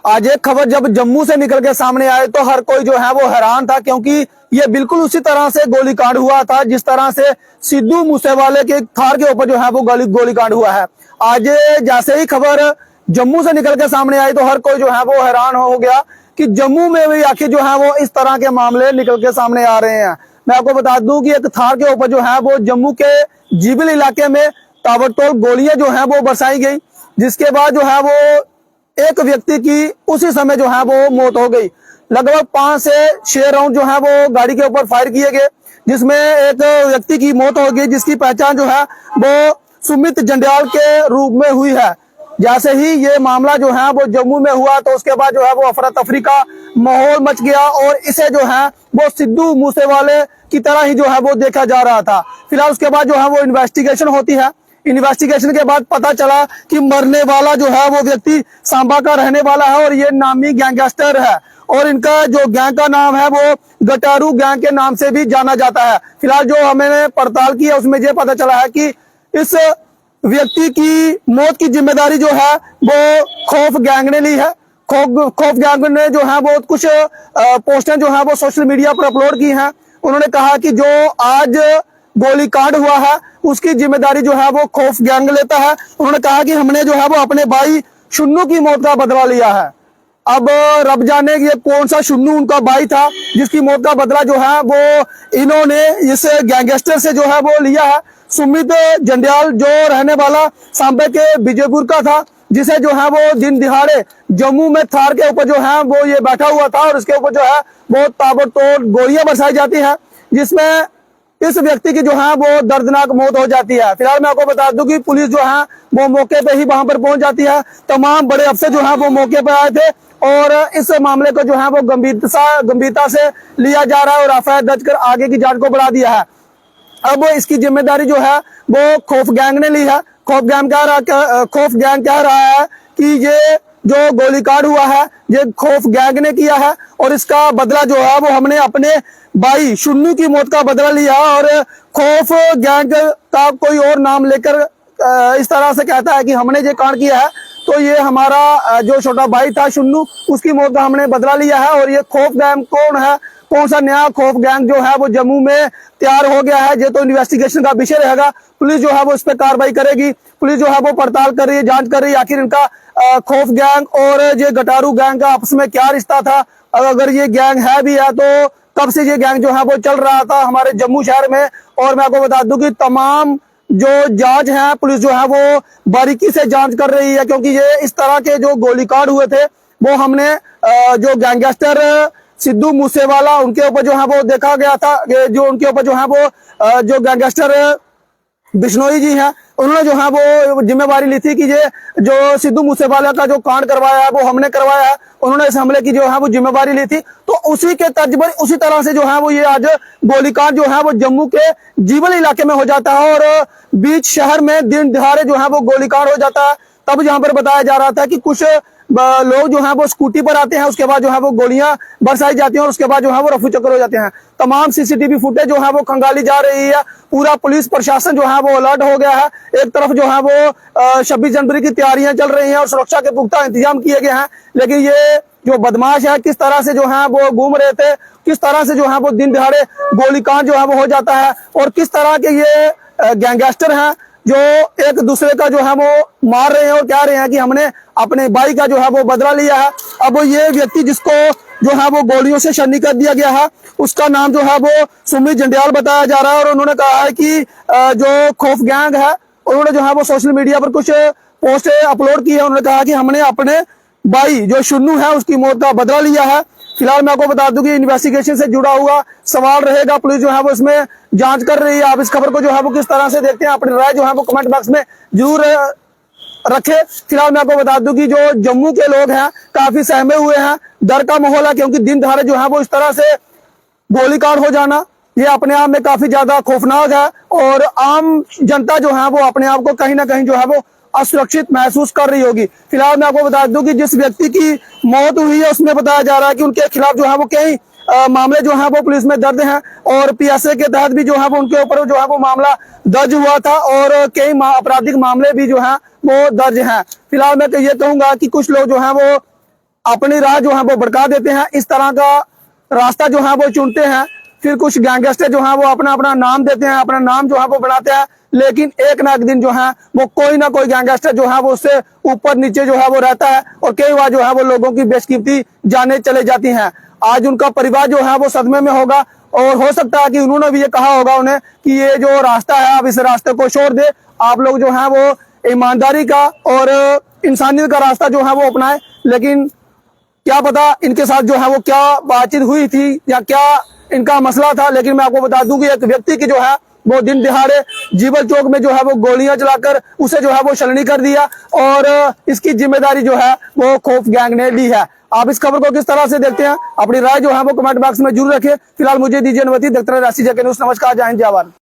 आज एक खबर जब जम्मू से निकल के सामने आए तो हर कोई जो है वो हैरान था, क्योंकि ये बिल्कुल उसी तरह से गोलीकांड हुआ था जिस तरह से सिद्धू मूसेवाले के थार के ऊपर जो है वो गोलीकांड हुआ है। आज जैसे ही खबर जम्मू से निकल के सामने आई तो हर कोई जो है वो हैरान हो गया कि जम्मू में भी आखिर जो है वो इस तरह के मामले निकल के सामने आ रहे हैं। मैं आपको बता दूं कि एक थार के ऊपर जो है वो जम्मू के जीबिल इलाके में ताबड़तोड़ गोलियां जो है वो बरसाई गई, जिसके बाद जो है वो एक व्यक्ति की उसी समय जो है वो मौत हो गई। लगभग 5 से 6 राउंड जो है वो गाड़ी के ऊपर फायर किए गए, जिसमें एक व्यक्ति की मौत हो गई, जिसकी पहचान जो है वो सुमित जंडियाल के रूप में हुई है। जैसे ही ये मामला जो है वो जम्मू में हुआ तो उसके बाद जो है वो अफरा तफरी का माहौल मच गया और इसे जो है वो सिद्धू मूसेवाले की तरह ही जो है वो देखा जा रहा था। फिलहाल उसके बाद जो है वो इन्वेस्टिगेशन होती है। इन्वेस्टिगेशन के बाद पता चला कि मरने वाला जो है वो व्यक्ति सांबा का रहने वाला है और ये नामी गैंगस्टर है और इनका जो गैंग का नाम है वो गटारू गैंग के नाम से भी जाना जाता है। फिलहाल जो हमने पड़ताल की है उसमें ये पता चला है कि इस व्यक्ति की मौत की जिम्मेदारी जो है वो खौफ गैंग ने ली है। खौफ गैंग ने जो है वो कुछ पोस्टर जो है वो सोशल मीडिया पर अपलोड की हैं। उन्होंने कहा कि जो आज गोलीकांड हुआ है उसकी जिम्मेदारी जो है वो खौफ गैंग लेता है। उन्होंने कहा कि हमने जो है वो अपने भाई शुन्नू की मौत का बदला लिया है। अब रब जाने ये कौन सा शुन्नू उनका भाई था जिसकी मौत का बदला जो है वो इन्होंने इस गैंगस्टर से जो है वो लिया है। सुमित जंडियाल जो रहने वाला सांबे के विजयपुर का था, जिसे जो है वो दिन दिहाड़े जम्मू में थार के ऊपर जो है वो ये बैठा हुआ था और उसके ऊपर जो है वो ताबड़तोड़ गोलियां बरसाई जाती है, जिसमें इस व्यक्ति की जो है वो दर्दनाक मौत हो जाती है। फिलहाल मैं आपको बता दूं कि पुलिस जो है वो मौके पे ही वहां पर पहुंच जाती है। तमाम बड़े अफसर जो है वो मौके पर आए थे और इस मामले को जो है वो गंभीरता से लिया जा रहा है और एफआईआर दर्ज कर आगे की जांच को बढ़ा दिया है। अब इसकी जिम्मेदारी जो है वो खौफ गैंग ने ली है। खौफ गैंग कह रहा है कि ये जो गोलीकांड हुआ है ये खौफ गैंग ने किया है और इसका बदला जो है वो हमने अपने भाई शुन्नू की मौत का बदला लिया और खौफ गैंग का कोई और नाम लेकर इस तरह से कहता है कि हमने ये कांड किया है, तो ये हमारा जो छोटा भाई था शुन्नू उसकी मौत का हमने बदला लिया है। और ये खौफ गैंग कौन है, कौन सा नया खौफ गैंग जो है वो जम्मू में तैयार हो गया है, ये तो इन्वेस्टिगेशन का विषय रहेगा। पुलिस जो है वो इस पर कार्रवाई करेगी। पुलिस जो है वो पड़ताल कर रही है, जांच कर रही है आखिर इनका खौफ गैंग और ये गटारू गैंग का आपस में क्या रिश्ता था। अगर ये गैंग है भी है तो कब से ये गैंग जो है वो चल रहा था हमारे जम्मू शहर में। और मैं आपको बता दूं कि तमाम जो जांच है पुलिस जो है वो बारीकी से जांच कर रही है, क्योंकि ये इस तरह के जो गोलीकांड हुए थे वो हमने जो गैंगस्टर सिद्धू मूसेवाला उनके ऊपर जो है वो देखा गया था। जो उनके ऊपर जो है वो जो गैंगस्टर बिश्नोई जी हैं उन्होंने जो है वो जिम्मेवारी ली थी कि ये जो सिद्धू मूसेवाला का जो कांड करवाया है वो हमने करवाया है। उन्होंने इस हमले की जो है वो जिम्मेवारी ली थी, तो उसी के तर्ज पर उसी तरह से जो है वो ये आज गोलीकांड जो है वो जम्मू के जीवल इलाके में हो जाता है और बीच शहर में दिन दिहाड़े जो है वो गोलीकांड हो जाता है। तब यहाँ पर बताया जा रहा था कि कुछ लोग जो है वो स्कूटी पर आते हैं, उसके बाद जो है वो गोलियां बरसाई जाती हैं और उसके बाद जो है वो रफू चक्कर हो जाते हैं। तमाम सीसीटीवी फुटेज जो है वो खंगाली जा रही है। पूरा पुलिस प्रशासन जो है वो अलर्ट हो गया है। एक तरफ जो है वो 26 जनवरी की तैयारियां चल रही हैं और सुरक्षा के पुख्ता इंतजाम किए गए हैं, लेकिन ये जो बदमाश है किस तरह से जो है वो घूम रहे थे, किस तरह से जो है वो दिन दिहाड़े गोलीकांड जो है वो हो जाता है और किस तरह के ये गैंगस्टर हैं जो एक दूसरे का जो है वो मार रहे हैं और कह रहे हैं कि हमने अपने भाई का जो है वो बदला लिया है। अब ये व्यक्ति जिसको जो है वो गोलियों से शनी कर दिया गया है उसका नाम जो है वो सुमित जंडियाल बताया जा रहा है और उन्होंने कहा है कि जो खौफ गैंग है उन्होंने जो है वो सोशल मीडिया पर कुछ पोस्ट अपलोड की है। उन्होंने कहा कि हमने अपने भाई जो शुन्नू है उसकी मौत का बदला लिया है। फिलहाल मैं आपको बता दूं कि इन्वेस्टिगेशन से जुड़ा हुआ सवाल रहेगा, पुलिस जो है वो इसमें जांच कर रही है। आप इस खबर को जो है वो किस तरह से देखते हैं, अपनी राय जो है वो कमेंट बॉक्स में जरूर रखे। फिलहाल मैं आपको बता दूं कि जो जम्मू के लोग हैं काफी सहमे हुए हैं, डर का माहौल है, क्योंकि दिन दहाड़े जो है वो इस तरह से गोलीकांड हो जाना ये अपने आप में काफी ज्यादा खौफनाक है और आम जनता जो है वो अपने आप को कहीं ना कहीं जो है वो असुरक्षित महसूस कर रही होगी। फिलहाल मैं आपको बता दूं कि जिस व्यक्ति की मौत हुई है उसमें बताया जा रहा है कि उनके खिलाफ जो है वो कई मामले जो है वो पुलिस में दर्ज हैं और पीएसए के तहत भी जो है वो उनके ऊपर जो है वो मामला दर्ज हुआ था और कई आपराधिक मामले भी जो है वो दर्ज हैं। फिलहाल मैं तो ये कहूंगा कि कुछ लोग जो है वो अपनी राह जो है वो भड़का देते हैं, इस तरह का रास्ता जो है वो चुनते हैं। फिर कुछ गैंगस्टर जो है वो अपना अपना नाम देते हैं, अपना नाम जो है वो बनाते हैं, लेकिन एक ना एक दिन जो है वो कोई ना कोई गैंगस्टर जो है वो उससे ऊपर नीचे जो है वो रहता है और कई बार जो है वो लोगों की बेशकीमती जाने चले जाती हैं। आज उनका परिवार जो है वो सदमे में होगा और हो सकता है कि उन्होंने भी ये कहा होगा उन्हें कि ये जो रास्ता है आप इस रास्ते को छोड़ दे, आप लोग जो है वो ईमानदारी का और इंसानियत का रास्ता जो है वो अपनाए। लेकिन क्या पता इनके साथ जो है वो क्या बातचीत हुई थी या क्या इनका मसला था। लेकिन मैं आपको बता दूं कि एक व्यक्ति की जो है वो दिन दिहाड़े जीवल चौक में जो है वो गोलियां चलाकर उसे जो है वो छलनी कर दिया और इसकी जिम्मेदारी जो है वो खौफ गैंग ने ली है। आप इस खबर को किस तरह से देखते हैं, अपनी राय जो है वो कमेंट बॉक्स में जरूर रखें। फिलहाल मुझे दीजिए अनुमति। देखते रहिए राशि जके न्यूज़। नमस्कार, जय हिंद, जय भारत।